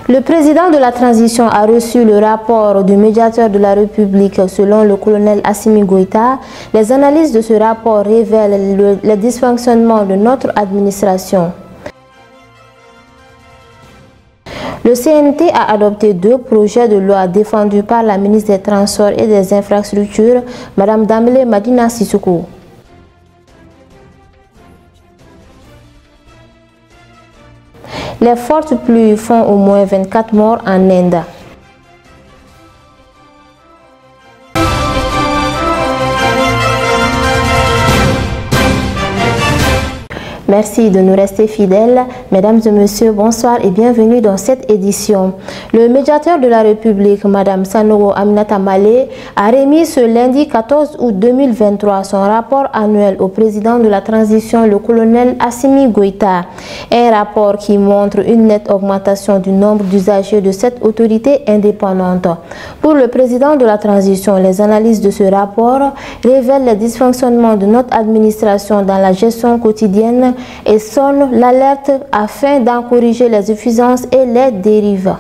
Le président de la transition a reçu le rapport du médiateur de la République selon le colonel Assimi Goïta. Les analyses de ce rapport révèlent les dysfonctionnements de notre administration. Le CNT a adopté 2 projets de loi défendus par la ministre des Transports et des Infrastructures, Mme Dambélé Madina Sissoko. Les fortes pluies font au moins 24 morts en Inde. Merci de nous rester fidèles. Mesdames et messieurs, bonsoir et bienvenue dans cette édition. Le médiateur de la République, Mme Sanogo Aminata Malé, a remis ce lundi 14 août 2023 son rapport annuel au président de la transition, le colonel Assimi Goïta. Un rapport qui montre une nette augmentation du nombre d'usagers de cette autorité indépendante. Pour le président de la transition, les analyses de ce rapport révèlent les dysfonctionnements de notre administration dans la gestion quotidienne et sonne l'alerte afin d'en corriger les insuffisances et les dérives.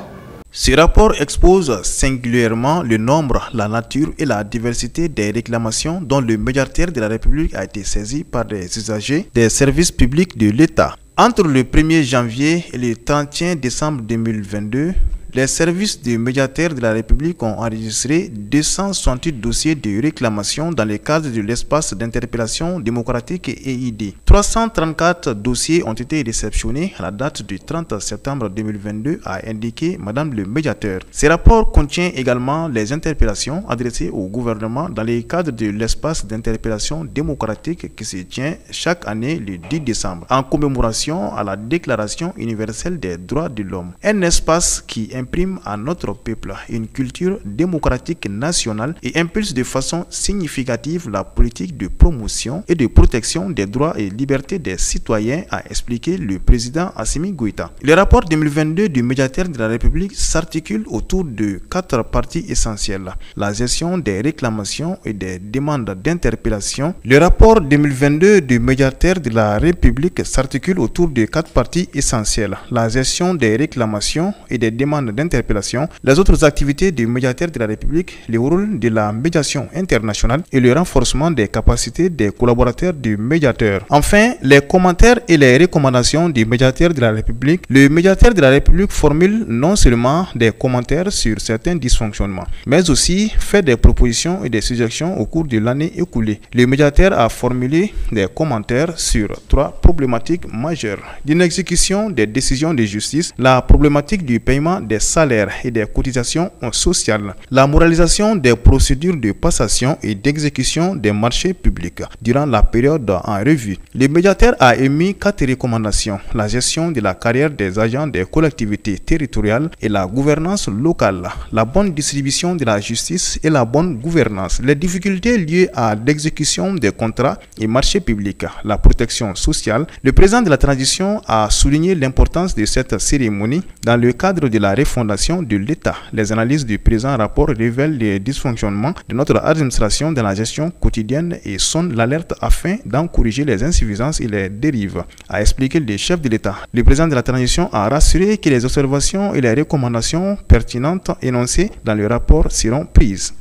Ce rapport expose singulièrement le nombre, la nature et la diversité des réclamations dont le médiateur de la République a été saisi par des usagers des services publics de l'État. Entre le 1er janvier et le 31 décembre 2022, les services du médiateur de la République ont enregistré 268 dossiers de réclamation dans le cadre de l'espace d'interpellation démocratique EID. 334 dossiers ont été réceptionnés à la date du 30 septembre 2022, a indiqué Madame le médiateur. Ce rapport contient également les interpellations adressées au gouvernement dans le cadre de l'espace d'interpellation démocratique qui se tient chaque année le 10 décembre, en commémoration à la Déclaration universelle des droits de l'homme. Un espace qui imprime à notre peuple une culture démocratique nationale et impulse de façon significative la politique de promotion et de protection des droits et libertés des citoyens, a expliqué le président Assimi Goïta. Le rapport 2022 du médiateur de la République s'articule autour de 4 parties essentielles: la gestion des réclamations et des demandes d'interpellation. Le rapport 2022 du médiateur de la République s'articule autour de 4 parties essentielles: la gestion des réclamations et des demandes d'interpellation, les autres activités du médiateur de la République, le rôle de la médiation internationale et le renforcement des capacités des collaborateurs du médiateur. Enfin, les commentaires et les recommandations du médiateur de la République. Le médiateur de la République formule non seulement des commentaires sur certains dysfonctionnements, mais aussi fait des propositions et des suggestions au cours de l'année écoulée. Le médiateur a formulé des commentaires sur 3 problématiques majeures: l'inexécution des décisions de justice, la problématique du paiement des salaires et des cotisations sociales, la moralisation des procédures de passation et d'exécution des marchés publics durant la période en revue. Le médiateur a émis 4 recommandations: la gestion de la carrière des agents des collectivités territoriales et la gouvernance locale, la bonne distribution de la justice et la bonne gouvernance, les difficultés liées à l'exécution des contrats et marchés publics, la protection sociale. Le président de la transition a souligné l'importance de cette cérémonie dans le cadre de la fondation de l'État. Les analyses du présent rapport révèlent les dysfonctionnements de notre administration dans la gestion quotidienne et sonnent l'alerte afin d'en corriger les insuffisances et les dérives, a expliqué le chef de l'État. Le président de la transition a rassuré que les observations et les recommandations pertinentes énoncées dans le rapport seront prises.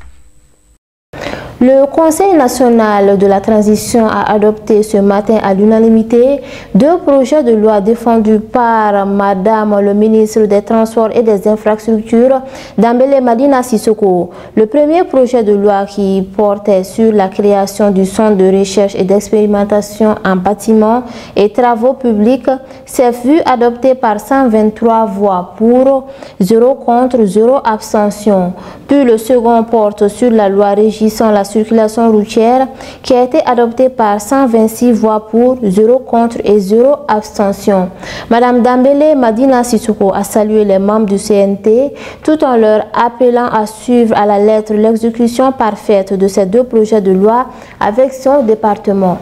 Le Conseil national de la transition a adopté ce matin à l'unanimité 2 projets de loi défendus par Madame le ministre des Transports et des Infrastructures, Dambélé Madina Sissoko. Le premier projet de loi, qui portait sur la création du centre de recherche et d'expérimentation en bâtiments et travaux publics, s'est vu adopté par 123 voix pour, 0 contre, 0 abstention. Puis le second porte sur la loi régissant la circulation routière, qui a été adoptée par 126 voix pour, 0 contre et 0 abstention. Madame Dambélé Madina Sissoko a salué les membres du CNT tout en leur appelant à suivre à la lettre l'exécution parfaite de ces 2 projets de loi avec son département.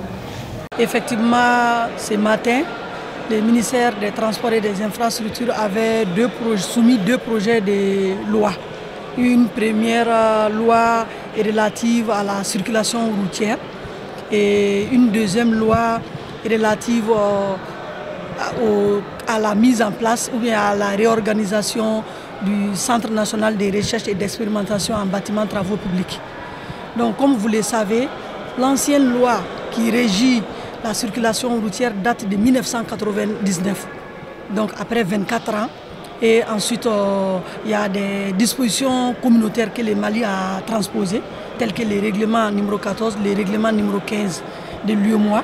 Effectivement, ce matin, le ministère des Transports et des Infrastructures avait soumis deux projets de loi. Une première loi est relative à la circulation routière et une deuxième loi est relative à la mise en place ou bien à la réorganisation du Centre national de recherche et d'expérimentation en bâtiments travaux publics. Donc comme vous le savez, l'ancienne loi qui régit la circulation routière date de 1999, donc après 24 ans. Et ensuite, il y a des dispositions communautaires que le Mali a transposées, telles que les règlements numéro 14, les règlements numéro 15 de l'UEMOA.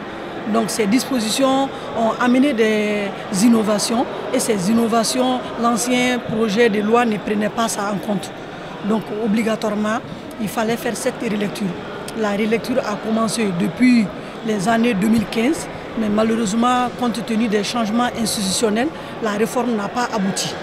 Donc ces dispositions ont amené des innovations et ces innovations, l'ancien projet de loi ne prenait pas ça en compte. Donc obligatoirement, il fallait faire cette relecture. La relecture a commencé depuis les années 2015, mais malheureusement, compte tenu des changements institutionnels, la réforme n'a pas abouti.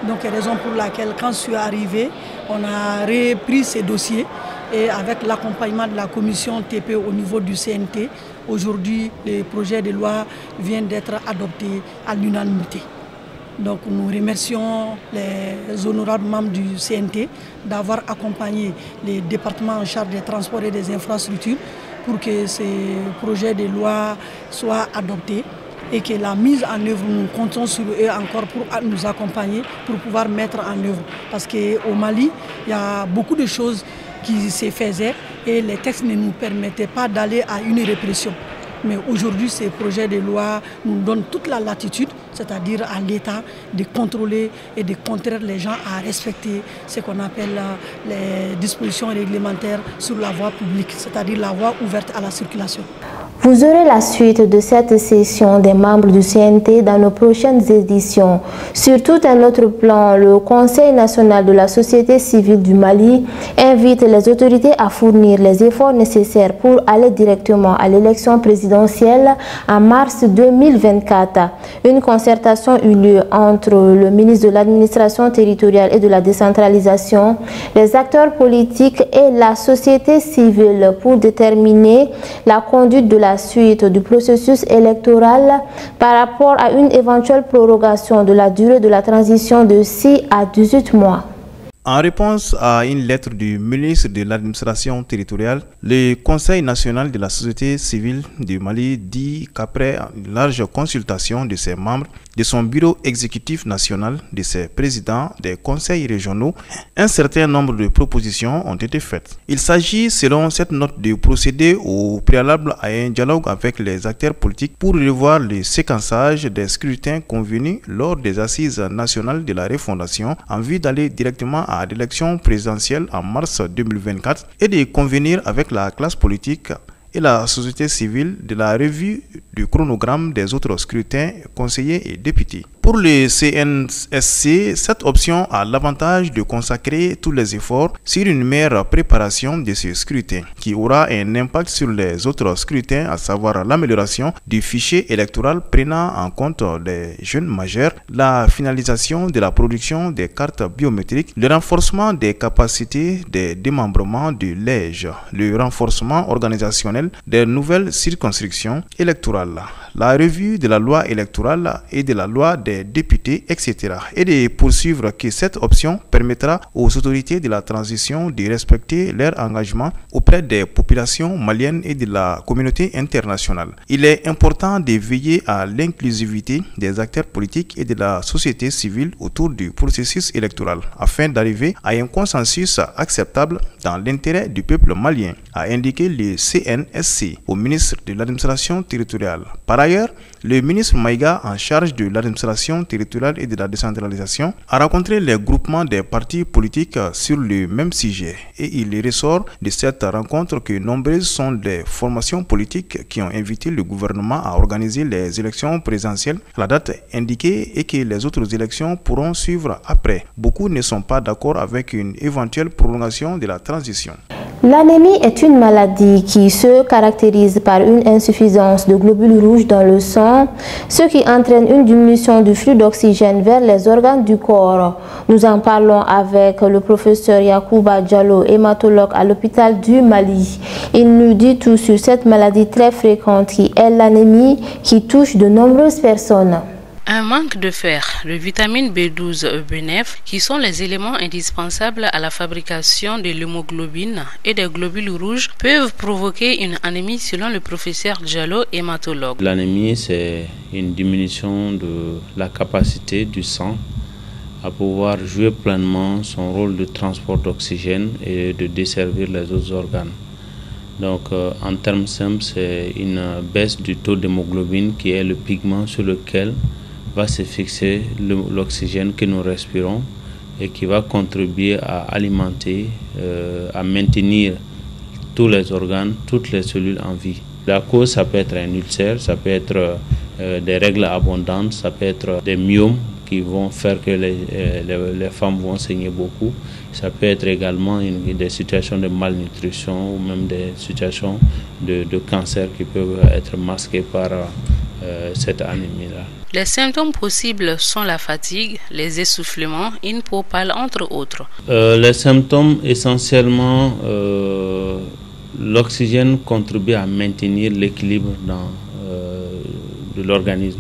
Donc, raison pour laquelle, quand je suis arrivé, on a repris ces dossiers et avec l'accompagnement de la commission TP au niveau du CNT, aujourd'hui, le projet de loi vient d'être adopté à l'unanimité. Donc, nous remercions les honorables membres du CNT d'avoir accompagné les départements en charge des transports et des infrastructures pour que ces projets de loi soient adoptés et que la mise en œuvre, nous comptons sur eux encore pour nous accompagner, pour pouvoir mettre en œuvre. Parce qu'au Mali, il y a beaucoup de choses qui se faisaient et les textes ne nous permettaient pas d'aller à une répression. Mais aujourd'hui, ces projets de loi nous donnent toute la latitude, c'est-à-dire à l'État, de contrôler et de contraindre les gens à respecter ce qu'on appelle les dispositions réglementaires sur la voie publique, c'est-à-dire la voie ouverte à la circulation. Vous aurez la suite de cette session des membres du CNT dans nos prochaines éditions. Sur tout un autre plan, le Conseil national de la société civile du Mali invite les autorités à fournir les efforts nécessaires pour aller directement à l'élection présidentielle en mars 2024. Une concertation eut lieu entre le ministre de l'administration territoriale et de la décentralisation, les acteurs politiques et la société civile pour déterminer la conduite de la suite du processus électoral par rapport à une éventuelle prorogation de la durée de la transition de 6 à 18 mois. En réponse à une lettre du ministre de l'administration territoriale, le Conseil national de la société civile du Mali dit qu'après une large consultation de ses membres, de son bureau exécutif national, de ses présidents des conseils régionaux, un certain nombre de propositions ont été faites. Il s'agit, selon cette note, de procéder au préalable à un dialogue avec les acteurs politiques pour revoir le séquençage des scrutins convenus lors des assises nationales de la refondation en vue d'aller directement à l'élection présidentielle en mars 2024 et de convenir avec la classe politique et la société civile de la revue du chronogramme des autres scrutins, conseillers et députés. Pour le CNSC, cette option a l'avantage de consacrer tous les efforts sur une meilleure préparation de ce scrutin, qui aura un impact sur les autres scrutins, à savoir l'amélioration du fichier électoral prenant en compte les jeunes majeurs, la finalisation de la production des cartes biométriques, le renforcement des capacités de démembrement du LEJ, le renforcement organisationnel des nouvelles circonscriptions électorales, la revue de la loi électorale et de la loi des députés, etc. et de poursuivre que cette option permettra aux autorités de la transition de respecter leur engagement auprès des populations maliennes et de la communauté internationale. Il est important de veiller à l'inclusivité des acteurs politiques et de la société civile autour du processus électoral afin d'arriver à un consensus acceptable dans l'intérêt du peuple malien, a indiqué le CNSC au ministre de l'administration territoriale. Par ailleurs, le ministre Maïga, en charge de l'administration territoriale et de la décentralisation, a rencontré les groupements des partis politiques sur le même sujet et il ressort de cette rencontre que nombreuses sont les formations politiques qui ont invité le gouvernement à organiser les élections présidentielles à la date indiquée et que les autres élections pourront suivre après. Beaucoup ne sont pas d'accord avec une éventuelle prolongation de la transition. L'anémie est une maladie qui se caractérise par une insuffisance de globules rouges dans le sang, ce qui entraîne une diminution du flux d'oxygène vers les organes du corps. Nous en parlons avec le professeur Yacouba Diallo, hématologue à l'hôpital du Mali. Il nous dit tout sur cette maladie très fréquente qui est l'anémie qui touche de nombreuses personnes. Un manque de fer, de vitamine B12 et B9, qui sont les éléments indispensables à la fabrication de l'hémoglobine et des globules rouges, peuvent provoquer une anémie selon le professeur Diallo, hématologue. L'anémie, c'est une diminution de la capacité du sang à pouvoir jouer pleinement son rôle de transport d'oxygène et de desservir les autres organes. Donc en termes simples, c'est une baisse du taux d'hémoglobine qui est le pigment sur lequel va se fixer l'oxygène que nous respirons et qui va contribuer à alimenter, à maintenir tous les organes, toutes les cellules en vie. La cause, ça peut être un ulcère, ça peut être des règles abondantes, ça peut être des myomes qui vont faire que les femmes vont saigner beaucoup. Ça peut être également des situations de malnutrition ou même des situations de cancer qui peuvent être masquées par cette anémie-là. Les symptômes possibles sont la fatigue, les essoufflements, une peau pâle, entre autres. Les symptômes, essentiellement, l'oxygène contribue à maintenir l'équilibre de l'organisme.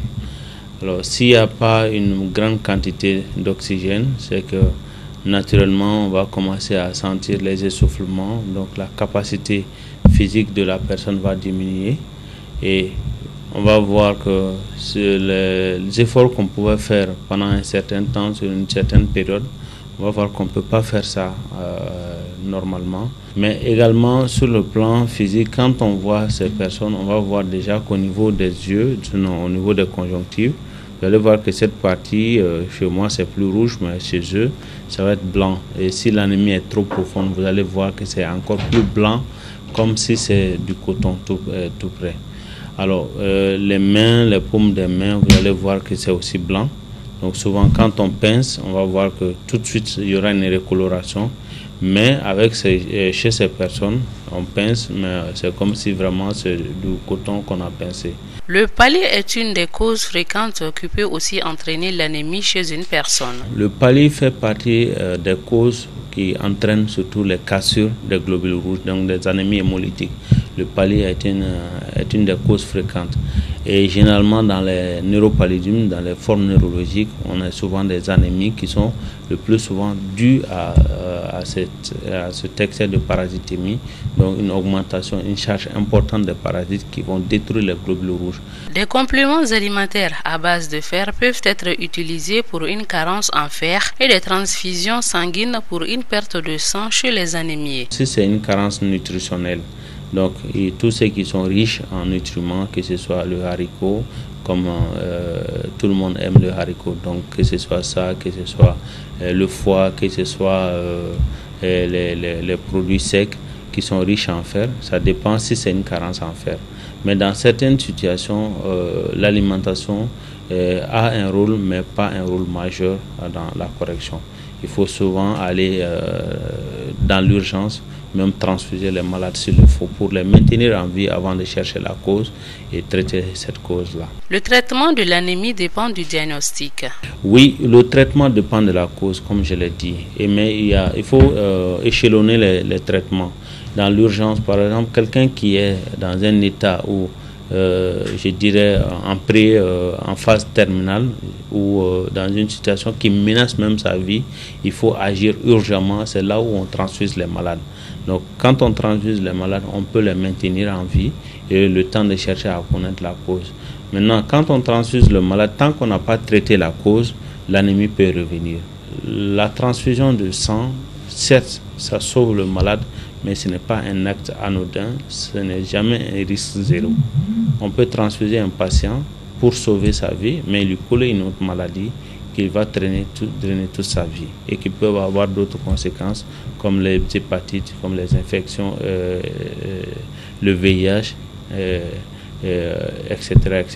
Alors, s'il n'y a pas une grande quantité d'oxygène, c'est que naturellement, on va commencer à sentir les essoufflements. Donc, la capacité physique de la personne va diminuer et on va voir que les efforts qu'on pouvait faire pendant un certain temps, sur une certaine période, on va voir qu'on ne peut pas faire ça normalement. Mais également sur le plan physique, quand on voit ces personnes, on va voir déjà qu'au niveau des yeux, au niveau des conjonctives, vous allez voir que cette partie, chez moi c'est plus rouge, mais chez eux, ça va être blanc. Et si l'anémie est trop profonde, vous allez voir que c'est encore plus blanc, comme si c'est du coton tout près. Alors, les mains, les paumes des mains, vous allez voir que c'est aussi blanc. Donc souvent, quand on pince, on va voir que tout de suite, il y aura une recoloration. Mais chez ces personnes, on pince, mais c'est comme si vraiment c'est du coton qu'on a pincé. Le palu est une des causes fréquentes qui peut aussi entraîner l'anémie chez une personne. Le palu fait partie des causes qui entraînent surtout les cassures des globules rouges, donc des anémies hémolytiques. Le palu est une des causes fréquentes. Et généralement, dans les neuropaludismes, dans les formes neurologiques, on a souvent des anémies qui sont le plus souvent dues à cet excès de parasitémie, donc une augmentation, une charge importante de parasites qui vont détruire les globules rouges. Des compléments alimentaires à base de fer peuvent être utilisés pour une carence en fer et des transfusions sanguines pour une perte de sang chez les anémiés. Si c'est une carence nutritionnelle, donc tous ceux qui sont riches en nutriments, que ce soit le haricot, comme tout le monde aime le haricot, donc que ce soit ça, que ce soit le foie, que ce soit les produits secs qui sont riches en fer, ça dépend si c'est une carence en fer. Mais dans certaines situations, l'alimentation a un rôle, mais pas un rôle majeur dans la correction. Il faut souvent aller dans l'urgence, même transfuser les malades s'il le faut pour les maintenir en vie avant de chercher la cause et traiter cette cause-là. Le traitement de l'anémie dépend du diagnostic. Oui, le traitement dépend de la cause, comme je l'ai dit. Mais il faut échelonner les traitements. Dans l'urgence, par exemple, quelqu'un qui est dans un état où je dirais en phase terminale ou dans une situation qui menace même sa vie, il faut agir urgemment. C'est là où on transfuse les malades. Donc quand on transfuse les malades, on peut les maintenir en vie et le temps de chercher à connaître la cause. Maintenant, quand on transfuse le malade, tant qu'on n'a pas traité la cause, l'anémie peut revenir. La transfusion de sang, certes, ça sauve le malade, mais ce n'est pas un acte anodin, ce n'est jamais un risque zéro. On peut transfuser un patient pour sauver sa vie, mais lui coller une autre maladie qui va drainer toute sa vie et qui peut avoir d'autres conséquences comme les hépatites, comme les infections, le VIH, etc., etc.